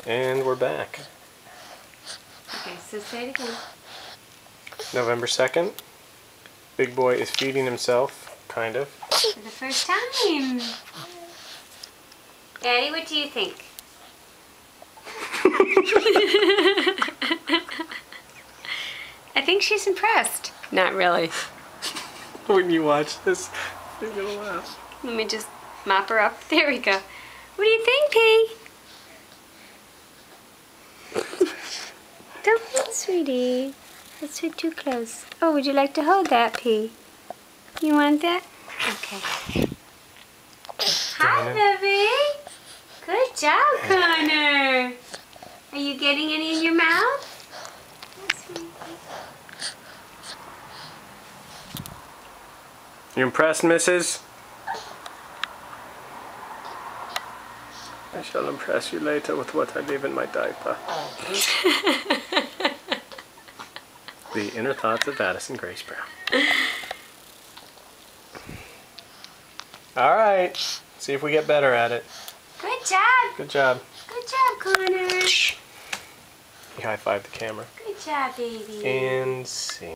And we're back. Okay, so say it again. November 2nd. Big boy is feeding himself, kind of. For the first time. Daddy, what do you think? I think she's impressed. Not really. When you watch this, you're gonna laugh. Let me just mop her up. There we go. What do you think, P? Don't be sweetie. Let's sit too close. Oh, would you like to hold that, P? You want that? Okay. Hi, baby. Good job, Connor. Are you getting any in your mouth? You impressed, Mrs.? I shall impress you later with what I leave in my diaper. The inner thoughts of Addison Grace Brown. All right, see if we get better at it. Good job. Good job. Good job, Connor. You high-five the camera. Good job, baby. And see.